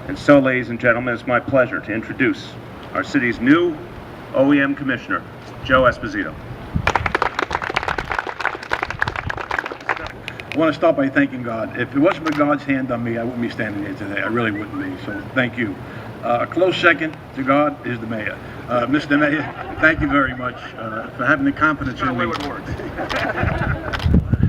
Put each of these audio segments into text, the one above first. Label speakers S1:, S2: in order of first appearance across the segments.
S1: And so, ladies and gentlemen, it's my pleasure to introduce our city's new OEM Commissioner, Joe Esposito.
S2: I want to start by thanking God. If it wasn't for God's hand on me, I wouldn't be standing here today. I really wouldn't be. So thank you. A close second to God is the mayor. Mr. Mayor, thank you very much for having the confidence in me.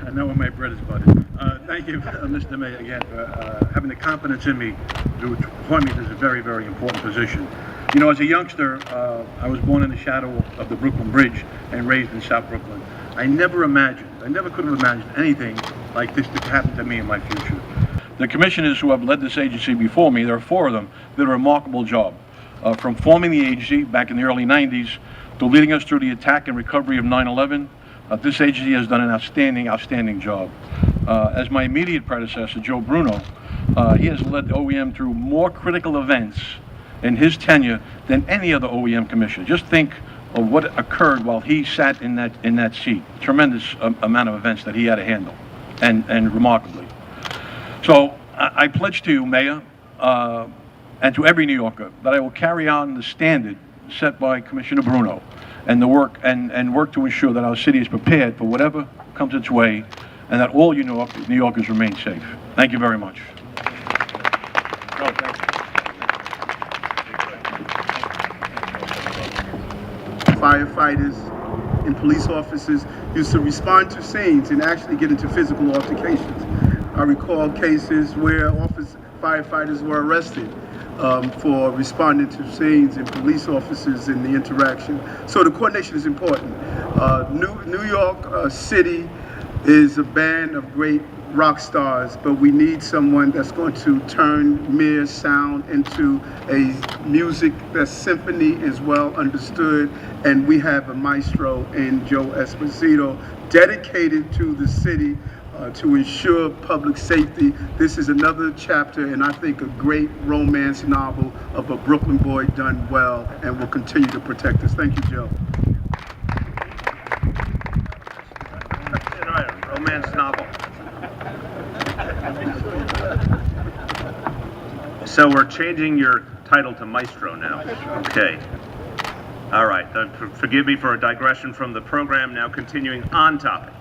S2: I know where my bread is buttered. Thank you, Mr. Mayor, again, for having the confidence in me to appoint me to this very, very important position. You know, as a youngster, I was born in the shadow of the Brooklyn Bridge and raised in South Brooklyn. I never could have imagined anything like this to happen to me in my future. The commissioners who have led this agency before me, there are 4 of them, did a remarkable job. From forming the agency back in the early 90s to leading us through the attack and recovery of 9/11, this agency has done an outstanding job. As my immediate predecessor, Joe Bruno, he has led the OEM through more critical events in his tenure than any other OEM commissioner. Just think of what occurred while he sat in that seat. Tremendous amount of events that he had to handle, and remarkably. So I pledge to you, Mayor, and to every New Yorker, that I will carry on the standard set by Commissioner Bruno and the work and work to ensure that our city is prepared for whatever comes its way, and that all New Yorkers remain safe. Thank you very much.
S3: Firefighters and police officers used to respond to scenes and actually get into physical altercations. I recall cases where firefighters were arrested for responding to scenes, and police officers in the interaction. So the coordination is important. New York City is a band of great rock stars, but we need someone that's going to turn mere sound into a music that's symphony is well understood, and we have a maestro in Joe Esposito, dedicated to the city to ensure public safety. This is another chapter, and I think a great romance novel of a Brooklyn boy done well, and will continue to protect us. Thank you, Joe.
S1: Romance novel. So we're changing your title to Maestro now. Okay. All right. Forgive me for a digression from the program. Now continuing on topic.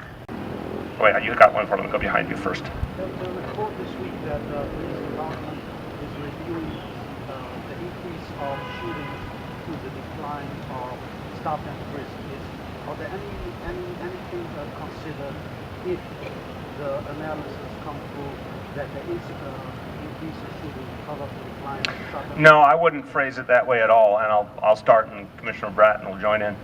S1: Wait, you got one for them. Go behind you first.
S4: There's a report this week that the police department is reviewing the increase of shootings to the decline of stop and frisk. Are there anything to consider if the analysis comes through that the increase of shooting covers the decline of stop and frisk?
S1: No, I wouldn't phrase it that way at all, and I'll start, and Commissioner Bratton will join in.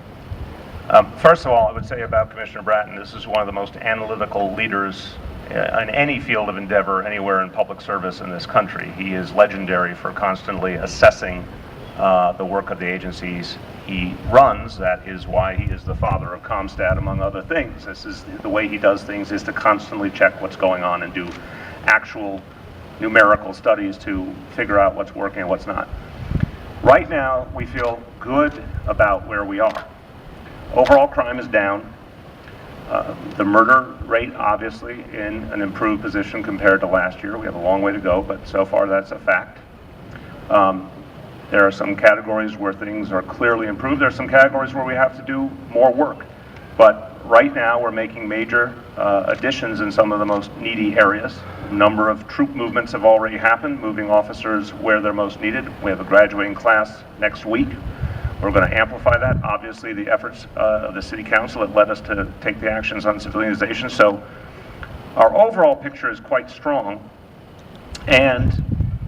S1: First of all, I would say about Commissioner Bratton, this is one of the most analytical leaders in any field of endeavor anywhere in public service in this country. He is legendary for constantly assessing the work of the agencies he runs. That is why he is the father of ComStat, among other things. This is the way he does things, is to constantly check what's going on and do actual numerical studies to figure out what's working and what's not. Right now, we feel good about where we are. Overall crime is down. The murder rate, obviously, in an improved position compared to last year. We have a long way to go, but so far that's a fact. There are some categories where things are clearly improved. There are some categories where we have to do more work. But right now we're making major additions in some of the most needy areas. A number of troop movements have already happened, moving officers where they're most needed. We have a graduating class next week. We're going to amplify that. Obviously, the efforts of the City Council that led us to take the actions on civilianization. So our overall picture is quite strong, and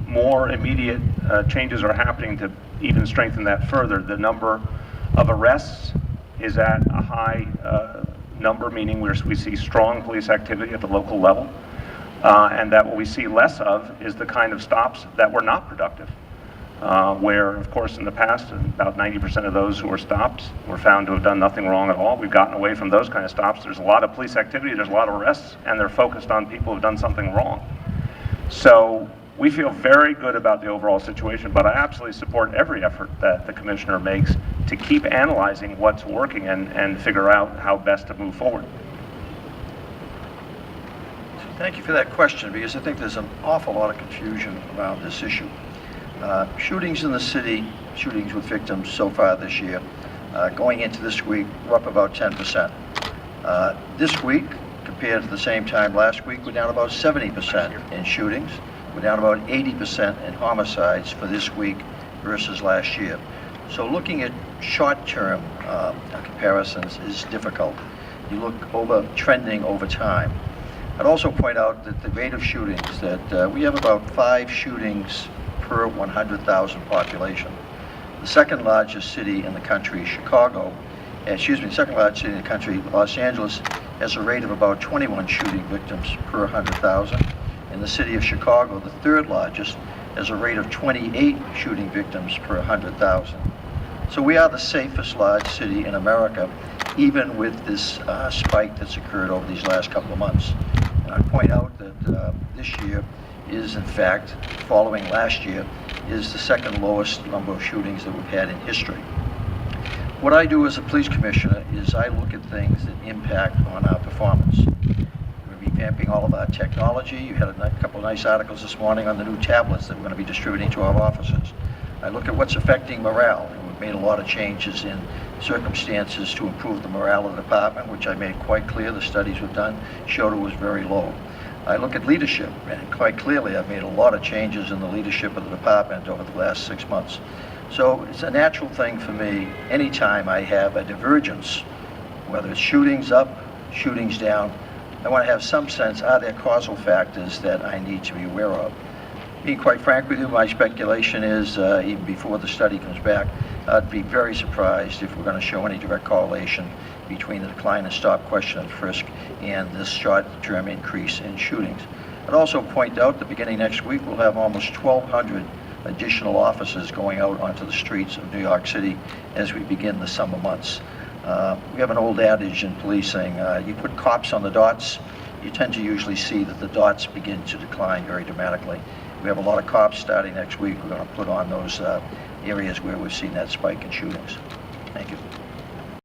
S1: more immediate changes are happening to even strengthen that further. The number of arrests is at a high number, meaning we see strong police activity at the local level, and that what we see less of is the kind of stops that were not productive. Where, of course, in the past, about 90% of those who were stopped were found to have done nothing wrong at all. We've gotten away from those kind of stops. There's a lot of police activity, there's a lot of arrests, and they're focused on people who've done something wrong. So we feel very good about the overall situation, but I absolutely support every effort that the Commissioner makes to keep analyzing what's working and figure out how best to move forward.
S5: Thank you for that question, because I think there's an awful lot of confusion about this issue. Shootings in the city, shootings with victims so far this year, going into this week, we're up about 10%. This week, compared to the same time last week, we're down about 70% in shootings. We're down about 80% in homicides for this week versus last year. So looking at short-term comparisons is difficult. You look over trending over time. I'd also point out that the rate of shootings, that we have about 5 shootings per 100,000 population. The second largest city in the country, the second largest city in the country, Los Angeles, has a rate of about 21 shooting victims per 100,000. In the city of Chicago, the third largest, has a rate of 28 shooting victims per 100,000. So we are the safest large city in America, even with this spike that's occurred over these last couple of months. And I point out that this year is, in fact, following last year, is the second lowest number of shootings that we've had in history. What I do as a police commissioner is I look at things that impact on our performance. We're revamping all of our technology. You had a couple of nice articles this morning on the new tablets that we're going to be distributing to our officers. I look at what's affecting morale, and we've made a lot of changes in circumstances to improve the morale of the department, which I made quite clear. The studies we've done showed it was very low. I look at leadership, and quite clearly I've made a lot of changes in the leadership of the department over the last 6 months. So it's a natural thing for me, anytime I have a divergence, whether it's shootings up, shootings down, I want to have some sense, are there causal factors that I need to be aware of? Being quite frank with you, my speculation is, even before the study comes back, I'd be very surprised if we're going to show any direct correlation between the decline in stop, question, and frisk and this short-term increase in shootings. I'd also point out that beginning next week, we'll have almost 1,200 additional officers going out onto the streets of New York City as we begin the summer months. We have an old adage in policing, you put cops on the dots, you tend to usually see that the dots begin to decline very dramatically. We have a lot of cops starting next week. We're going to put on those areas where we've seen that spike in shootings. Thank you.